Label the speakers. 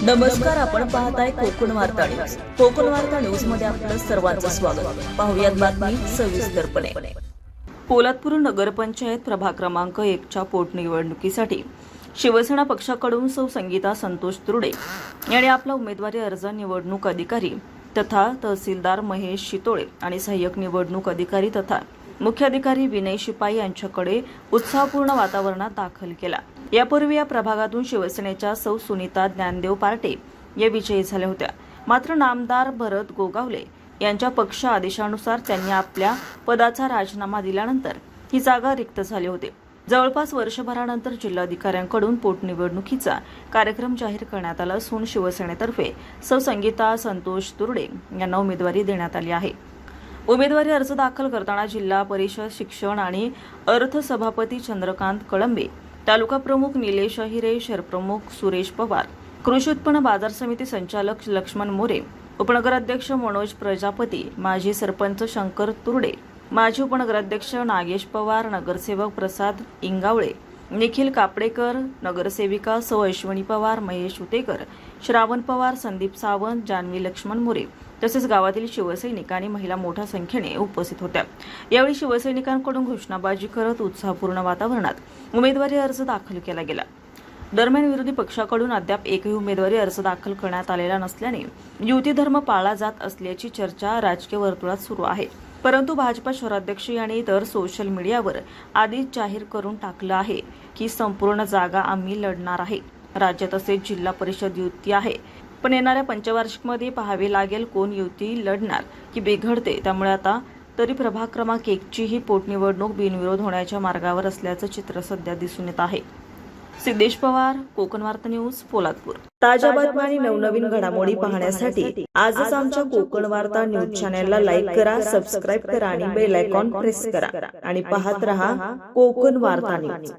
Speaker 1: नमस्कार, आपण पाहताय कोकण वार्ता न्यूज. कोकण वार्ता न्यूज मध्ये आपलं सर्वांचं स्वागत. पाहुयात बातमी सविस्तरपणे. पोलादपूर नगरपंचायत प्रभाग क्रमांक 1च्या पोटनिवडणुकीसाठी शिवसेना पक्षाकडून सौ संगीता संतोष तुरडे यांनी आपला उमेदवारी अर्ज निवडणूक अधिकारी तथा तहसीलदार महेश शितोळे आणि सहाय्यक निवडणूक अधिकारी तथा मुख्य अधिकारी विनय शिपाई यांच्याकडे उत्साहपूर्ण वातावरणात दाखल केला. यापूर्वी या प्रभागातून शिवसेनेच्या सौ सुनीता ज्ञानदेव पार्टे या विजयी झाल्या होत्या. मात्र नामदार भरत गोगावले यांच्या पक्ष आदेशानुसार त्यांनी आपल्या पदाचा राजीनामा दिल्यानंतर ही जागा रिक्त झाली होती. जवळपास वर्षभरानंतर जिल्हाधिकाऱ्यांकडून पोटनिवडणुकीचा कार्यक्रम जाहीर करण्यात आला असून शिवसेनेतर्फे सौ संगीता संतोष तुरडे यांना उमेदवारी देण्यात आली आहे. उमेदवारी अर्ज दाखल करताना जिल्हा परिषद शिक्षण आणि अर्थ सभापती चंद्रकांत कळंबे, तालुका प्रमुख निलेश अहिरे, शहरप्रमुख सुरेश पवार, कृषी उत्पन्न बाजार समिती संचालक लक्ष्मण मोरे, उपनगराध्यक्ष मनोज प्रजापती, माजी सरपंच शंकर तुरडे, माजी उपनगराध्यक्ष नागेश पवार, नगरसेवक प्रसाद इंगावळे, निखिल कापडेकर, नगरसेविका सौ अश्विनी पवार, महेश उतेकर, श्रावण पवार, संदीप सावंत, जान्हवी लक्ष्मण मोरे तसेच गावातील शिवसैनिक आणि महिला मोठ्या संख्येने उपस्थित होत्या. यावेळी शिवसैनिकांकडून घोषणाबाजी करत उत्साहपूर्ण वातावरणात उमेदवारी अर्ज दाखल केला गेला. दरम्यान विरोधी पक्षाकडून अद्याप एकही उमेदवारी अर्ज दाखल करण्यात आलेला नसल्याने युती धर्म पाळला जात असल्याची चर्चा राजकीय वर्तुळात सुरू आहे. परंतु भाजपा शहराध्यक्ष यांनी तर सोशल मीडियावर आधीच जाहीर करून टाकलं आहे की संपूर्ण जागा आम्ही लढणार आहे. राज्यात तसेच जिल्हा परिषद युती आहे, पण येणाऱ्या पंचवार्षिकमध्ये पाहावे लागेल कोण युती लढणार की बिघडते. त्यामुळे आता तरी प्रभाग क्रमांक 1ची ही पोटनिवडणूक बिनविरोध होण्याच्या मार्गावर असल्याचं चित्र सध्या दिसून येत आहे. सिद्धेश पवार, कोकण वार्ता न्यूज, पोलादपूर. ताज्या बातम्या आणि नवनवीन घडामोडी पाहण्यासाठी आजच आमच्या कोकण वार्ता न्यूज चॅनलला लाईक करा, सबस्क्राईब करा आणि बेल आयकॉन प्रेस करा आणि पाहत रहा कोकण वार्ता न्यूज.